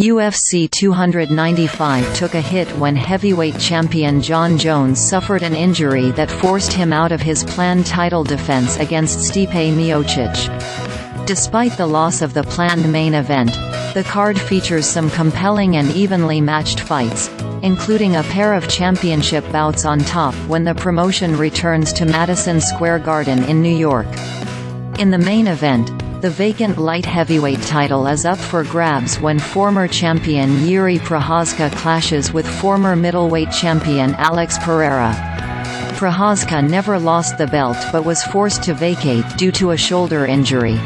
UFC 295 took a hit when heavyweight champion Jon Jones suffered an injury that forced him out of his planned title defense against Stipe Miocic. Despite the loss of the planned main event, the card features some compelling and evenly matched fights, including a pair of championship bouts on top when the promotion returns to Madison Square Garden in New York. In the main event, the vacant light heavyweight title is up for grabs when former champion Jiří Procházka clashes with former middleweight champion Alex Pereira. Procházka never lost the belt but was forced to vacate due to a shoulder injury.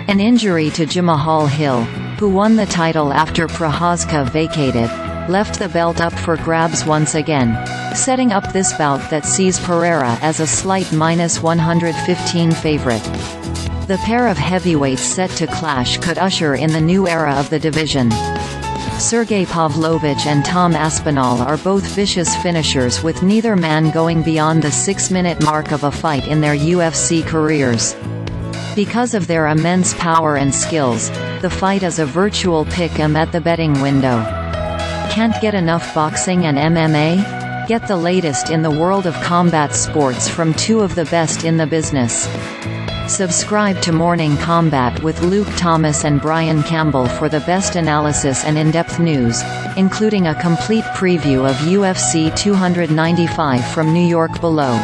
An injury to Jamahal Hill, who won the title after Procházka vacated, left the belt up for grabs once again, setting up this bout that sees Pereira as a slight -115 favorite. The pair of heavyweights set to clash could usher in the new era of the division. Sergey Pavlovich and Tom Aspinall are both vicious finishers, with neither man going beyond the 6-minute mark of a fight in their UFC careers. Because of their immense power and skills, the fight is a virtual pick-'em at the betting window. Can't get enough boxing and MMA? Get the latest in the world of combat sports from two of the best in the business. Subscribe to Morning Combat with Luke Thomas and Brian Campbell for the best analysis and in-depth news, including a complete preview of UFC 295 from New York below.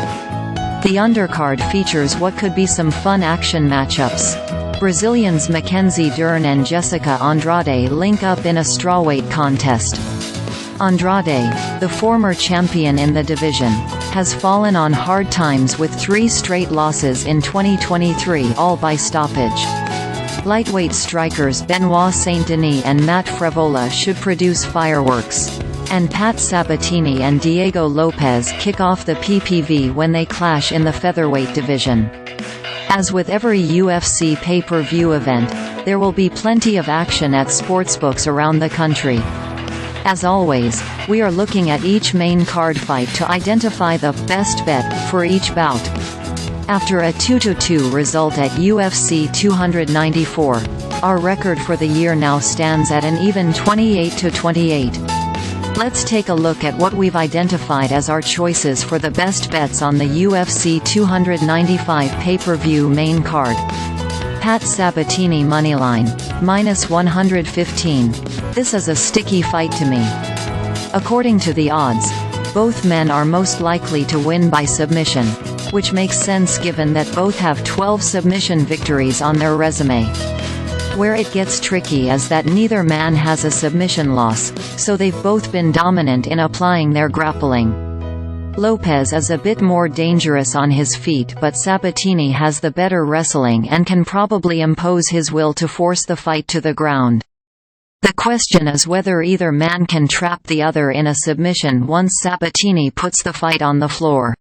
The undercard features what could be some fun action matchups. Brazilians Mackenzie Dern and Jessica Andrade link up in a strawweight contest. Andrade, the former champion in the division, has fallen on hard times with 3 straight losses in 2023, all by stoppage. Lightweight strikers Benoit Saint-Denis and Matt Frevola should produce fireworks. And Pat Sabatini and Diego Lopez kick off the PPV when they clash in the featherweight division. As with every UFC pay-per-view event, there will be plenty of action at sportsbooks around the country. As always, we are looking at each main card fight to identify the best bet for each bout. After a 2-2 result at UFC 294, our record for the year now stands at an even 28-28. Let's take a look at what we've identified as our choices for the best bets on the UFC 295 pay-per-view main card. Pat Sabatini moneyline, -115. This is a sticky fight to me. According to the odds, both men are most likely to win by submission, which makes sense given that both have 12 submission victories on their resume. Where it gets tricky is that neither man has a submission loss, so they've both been dominant in applying their grappling. Lopez is a bit more dangerous on his feet, but Sabatini has the better wrestling and can probably impose his will to force the fight to the ground. The question is whether either man can trap the other in a submission once Sabatini puts the fight on the floor.